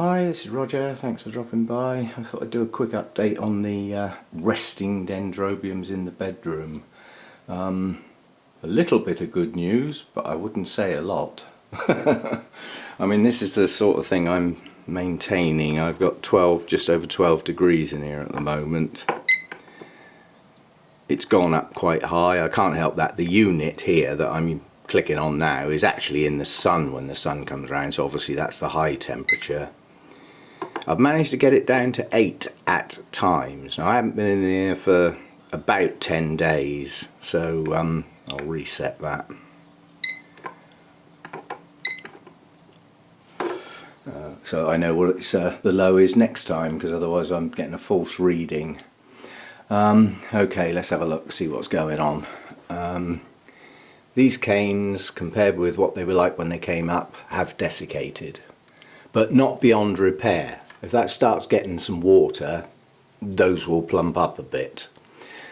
Hi, this is Roger, thanks for dropping by. I thought I'd do a quick update on the resting Dendrobiums in the bedroom. A little bit of good news, but I wouldn't say a lot. I mean, this is the sort of thing I'm maintaining. I've got just over 12 degrees in here at the moment. It's gone up quite high. I can't help that. The unit here that I'm clicking on now is actually in the sun when the sun comes around, so obviously that's the high temperature. I've managed to get it down to 8 at times. Now I haven't been in here for about 10 days, so I'll reset that. So I know what the low is next time, because otherwise I'm getting a false reading. Okay, let's have a look, see what's going on. These canes, compared with what they were like when they came up, have desiccated, but not beyond repair. If that starts getting some water, those will plump up a bit.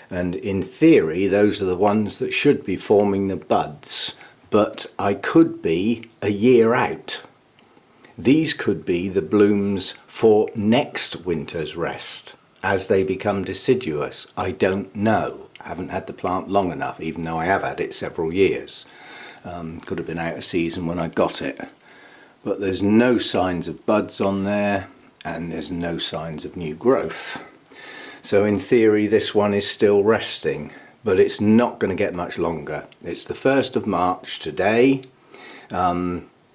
And in theory, those are the ones that should be forming the buds, but I could be a year out. These could be the blooms for next winter's rest as they become deciduous. I don't know. I haven't had the plant long enough, even though I have had it several years. Could have been out of season when I got it. But there's no signs of buds on there, and there's no signs of new growth. So in theory this one is still resting, but it's not going to get much longer. It's the 1st of March today.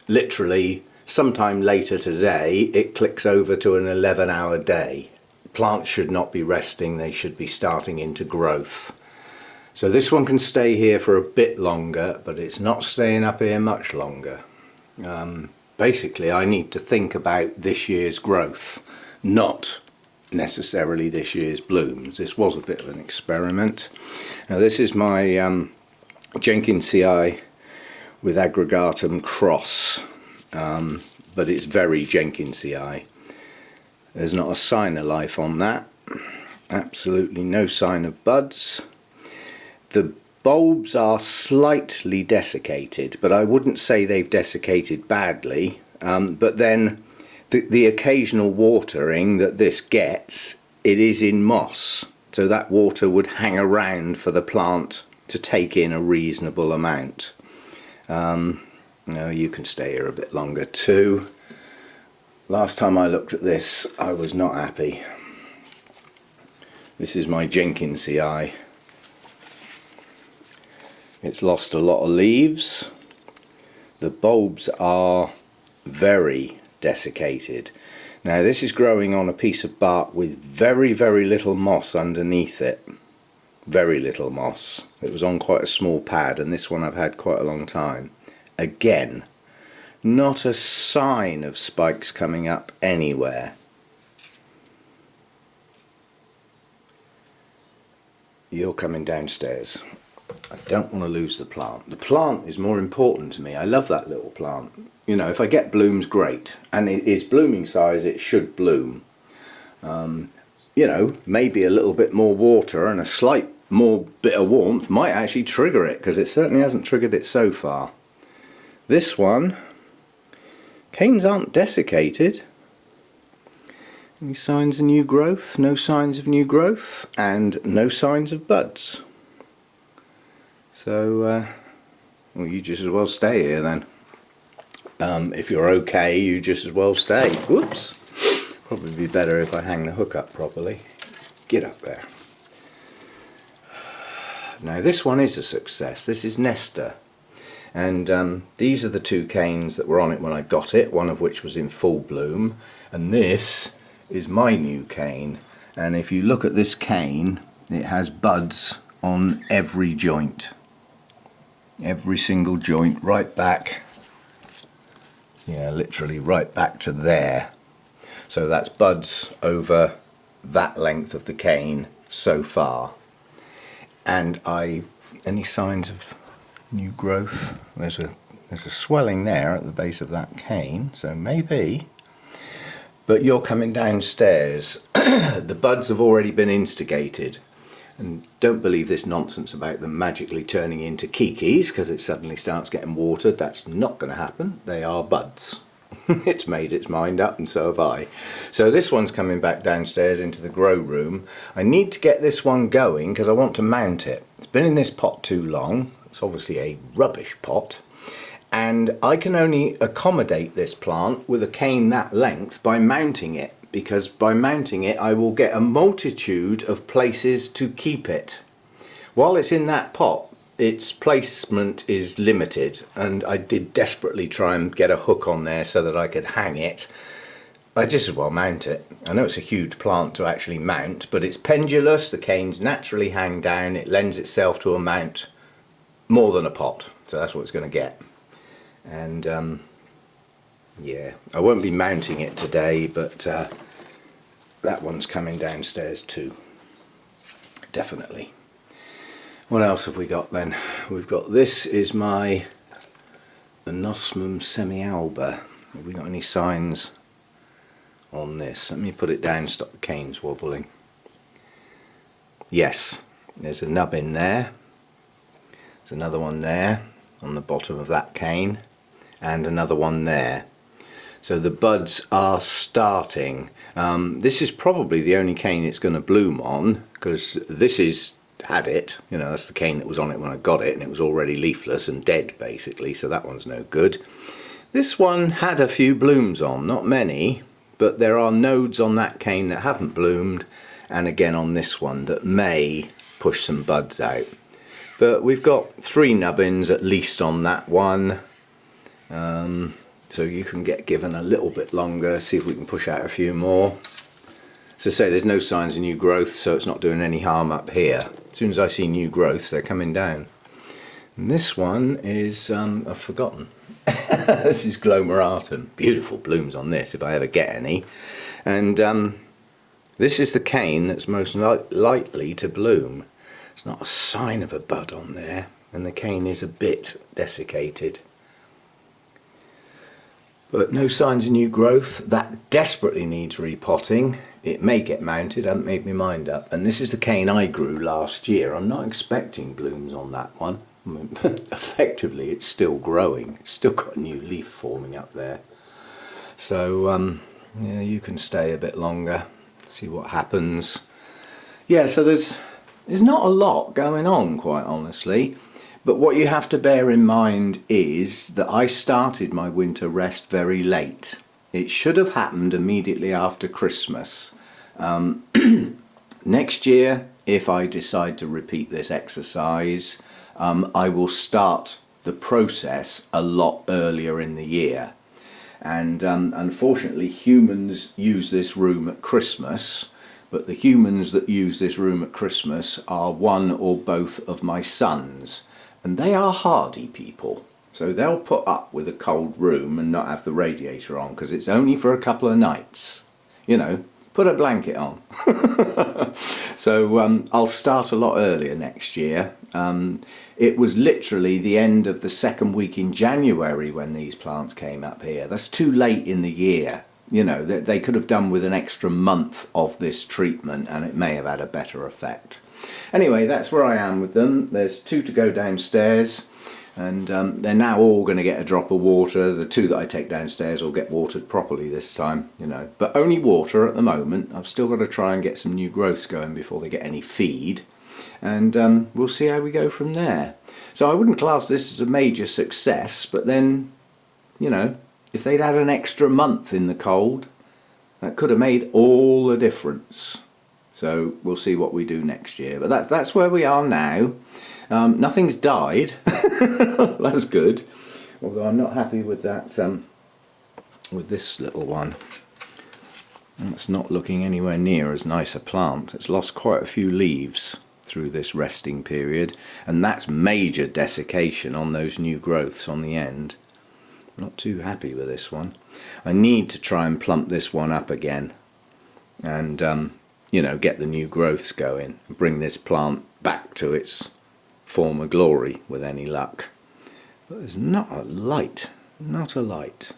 Literally sometime later today it clicks over to an 11-hour day. Plants should not be resting, they should be starting into growth. So this one can stay here for a bit longer, but it's not staying up here much longer. Basically I need to think about this year's growth, not necessarily this year's blooms. This was a bit of an experiment. Now this is my Jenkinsii with aggregatum cross, but it's very Jenkinsii. There's not a sign of life on that, absolutely no sign of buds. The bulbs are slightly desiccated, but I wouldn't say they've desiccated badly. But then the occasional watering that this gets, it is in moss, so that water would hang around for the plant to take in a reasonable amount. Now you can stay here a bit longer too. Last time I looked at this I was not happy. This is my Jenkinsii. It's lost a lot of leaves. The bulbs are very desiccated. Now this is growing on a piece of bark with very little moss underneath it. Very little moss. It was on quite a small pad, and this one I've had quite a long time. Again, not a sign of spikes coming up anywhere. You're coming downstairs. I don't want to lose the plant. The plant is more important to me. I love that little plant. You know, if I get blooms, great. And it is blooming size, it should bloom. You know, maybe a little bit more water and a slight more bit of warmth might actually trigger it, because it certainly hasn't triggered it so far. This one, canes aren't desiccated. Any signs of new growth? No signs of new growth, and no signs of buds. So, well, you just as well stay here then. If you're okay, you just as well stay. Whoops! Probably be better if I hang the hook up properly. Get up there. Now this one is a success. This is Nesta. And these are the two canes that were on it when I got it, one of which was in full bloom. And this is my new cane. And if you look at this cane, it has buds on every joint. Every single joint, right back, yeah, literally right back to there. So that's buds over that length of the cane so far. And any signs of new growth? There's a swelling there at the base of that cane, so maybe. But you're coming downstairs. The buds have already been instigated. And don't believe this nonsense about them magically turning into kikis because it suddenly starts getting watered. That's not going to happen. They are buds. It's made its mind up, and so have I. So this one's coming back downstairs into the grow room. I need to get this one going because I want to mount it. It's been in this pot too long. It's obviously a rubbish pot. And I can only accommodate this plant with a cane that length by mounting it, because by mounting it I will get a multitude of places to keep it. While it's in that pot, its placement is limited, and I did desperately try and get a hook on there so that I could hang it. I just as well mount it. I know it's a huge plant to actually mount, but it's pendulous, the canes naturally hang down, it lends itself to a mount more than a pot, so that's what it's going to get. And yeah, I won't be mounting it today, but that one's coming downstairs too, definitely. What else have we got then? We've got, this is my Anosmum semialba. Have we got any signs on this? Let me put it down, stop the canes wobbling. Yes, there's a nub in there. There's another one there on the bottom of that cane, and another one there. So the buds are starting. This is probably the only cane it's going to bloom on, because this is had it, you know, that's the cane that was on it when I got it, and it was already leafless and dead basically, so that one's no good. This one had a few blooms on, not many, but there are nodes on that cane that haven't bloomed, and again on this one that may push some buds out. But we've got 3 nubbins at least on that one, so you can get given a little bit longer, see if we can push out a few more. So say there's no signs of new growth, so it's not doing any harm up here. As soon as I see new growth, they're coming down. And this one is, I've forgotten. This is Glomeratum. Beautiful blooms on this, if I ever get any. And this is the cane that's most likely to bloom. There's not a sign of a bud on there, and the cane is a bit desiccated. But no signs of new growth. That desperately needs repotting. It may get mounted, I haven't made my mind up. And this is the cane I grew last year. I'm not expecting blooms on that one. I mean, effectively it's still growing. It's still got a new leaf forming up there. So yeah, you can stay a bit longer, see what happens. Yeah, so there's not a lot going on, quite honestly. But what you have to bear in mind is that I started my winter rest very late. It should have happened immediately after Christmas. Next year, if I decide to repeat this exercise, I will start the process a lot earlier in the year. And unfortunately, humans use this room at Christmas, but the humans that use this room at Christmas are one or both of my sons. And they are hardy people, so they'll put up with a cold room and not have the radiator on because it's only for a couple of nights. You know, put a blanket on. So I'll start a lot earlier next year. It was literally the end of the second week in January when these plants came up here. That's too late in the year. You know, they could have done with an extra month of this treatment and it may have had a better effect. Anyway, that's where I am with them. There's 2 to go downstairs, and they're now all going to get a drop of water. The 2 that I take downstairs will get watered properly this time, you know, but only water at the moment. I've still got to try and get some new growths going before they get any feed, and we'll see how we go from there. So I wouldn't class this as a major success, but then, you know, if they'd had an extra month in the cold, that could have made all the difference. So we'll see what we do next year. But that's where we are now. Nothing's died. That's good. Although I'm not happy with that, with this little one. It's not looking anywhere near as nice a plant. It's lost quite a few leaves through this resting period. And that's major desiccation on those new growths on the end. I'm not too happy with this one. I need to try and plump this one up again. And you know, get the new growths going, bring this plant back to its former glory with any luck. But there's not a light, not a light.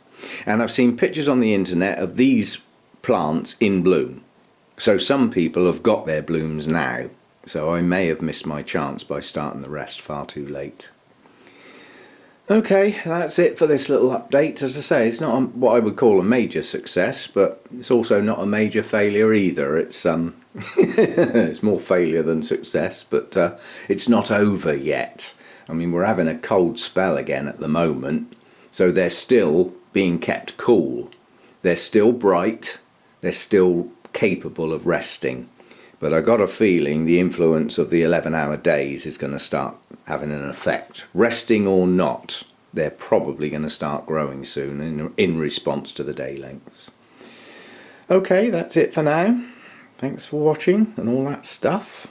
And I've seen pictures on the internet of these plants in bloom. So some people have got their blooms now. So I may have missed my chance by starting the rest far too late. Okay, that's it for this little update. As I say, it's not what I would call a major success, but it's also not a major failure either. It's it's more failure than success, but it's not over yet. I mean, we're having a cold spell again at the moment, so they're still being kept cool. They're still bright, they're still capable of resting. But I got a feeling the influence of the 11-hour days is going to start having an effect. Resting or not, they're probably going to start growing soon in response to the day lengths. Okay, that's it for now. Thanks for watching and all that stuff.